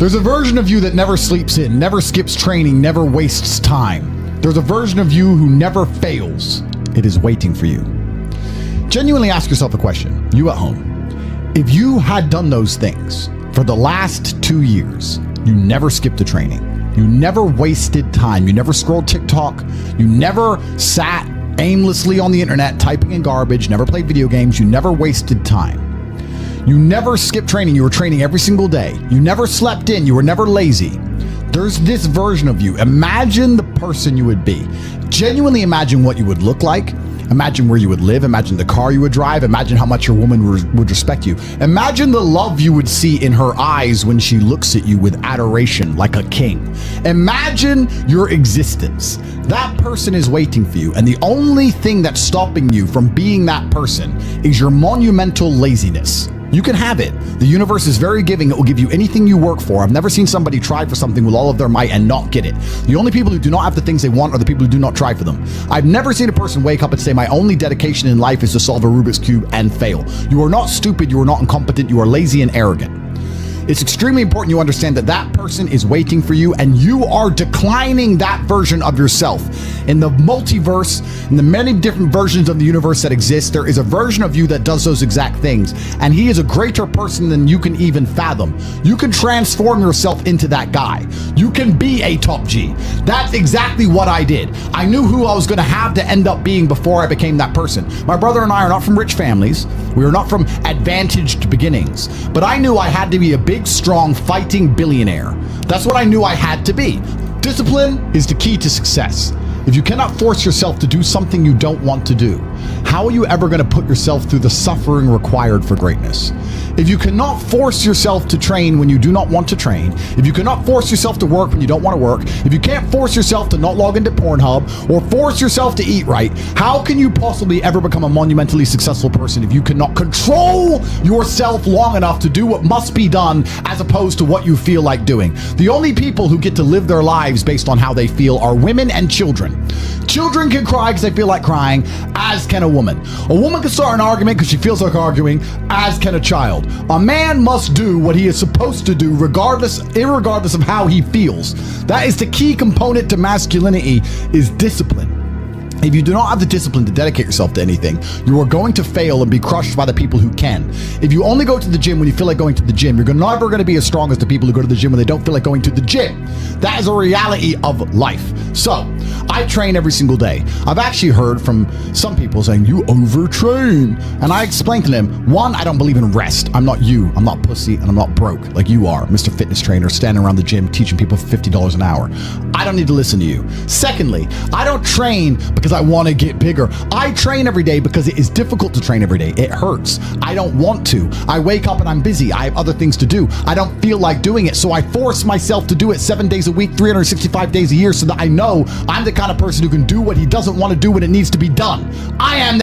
There's a version of you that never sleeps in, never skips training, never wastes time. There's a version of you who never fails. It is waiting for you. Genuinely ask yourself a question, you at home. If you had done those things for the last 2 years, you never skipped a training, you never wasted time, you never scrolled TikTok, you never sat aimlessly on the internet typing in garbage, never played video games, you never wasted time. You never skipped training, you were training every single day. You never slept in, you were never lazy. There's this version of you. Imagine the person you would be. Genuinely imagine what you would look like. Imagine where you would live. Imagine the car you would drive. Imagine how much your woman would respect you. Imagine the love you would see in her eyes when she looks at you with adoration like a king. Imagine your existence. That person is waiting for you, and the only thing that's stopping you from being that person is your monumental laziness. You can have it. The universe is very giving. It will give you anything you work for. I've never seen somebody try for something with all of their might and not get it. The only people who do not have the things they want are the people who do not try for them. I've never seen a person wake up and say, my only dedication in life is to solve a Rubik's Cube and fail. You are not stupid. You are not incompetent. You are lazy and arrogant. It's extremely important you understand that that person is waiting for you, and you are declining that version of yourself. In the multiverse, in the many different versions of the universe that exist, there is a version of you that does those exact things, and he is a greater person than you can even fathom. You can transform yourself into that guy. You can be a top G. That's exactly what I did. I knew who I was going to have to end up being before I became that person. My brother and I are not from rich families. We are not from advantaged beginnings, but I knew I had to be a big, strong, fighting billionaire. That's what I knew I had to be. Discipline is the key to success. If you cannot force yourself to do something you don't want to do, how are you ever going to put yourself through the suffering required for greatness? If you cannot force yourself to train when you do not want to train, if you cannot force yourself to work when you don't want to work, if you can't force yourself to not log into Pornhub or force yourself to eat right, how can you possibly ever become a monumentally successful person if you cannot control yourself long enough to do what must be done as opposed to what you feel like doing? The only people who get to live their lives based on how they feel are women and children. Children can cry because they feel like crying, as can a woman. A woman can start an argument because she feels like arguing, as can a child. A man must do what he is supposed to do irregardless of how he feels. That is the key component to masculinity, is discipline. If you do not have the discipline to dedicate yourself to anything, you are going to fail and be crushed by the people who can. If you only go to the gym when you feel like going to the gym, you're never going to be as strong as the people who go to the gym when they don't feel like going to the gym. That is a reality of life. So, I train every single day. I've actually heard from some people saying, you overtrain. And I explained to them, one, I don't believe in rest. I'm not you. I'm not pussy, and I'm not broke like you are, Mr. Fitness Trainer, standing around the gym teaching people for $50 an hour. I don't need to listen to you. Secondly, I don't train because I want to get bigger. I train every day because it is difficult to train every day. It hurts. I don't want to. I wake up and I'm busy. I have other things to do. I don't feel like doing it, so I force myself to do it 7 days a week, 365 days a year, so that I know I'm the kind of person who can do what he doesn't want to do when it needs to be done. I am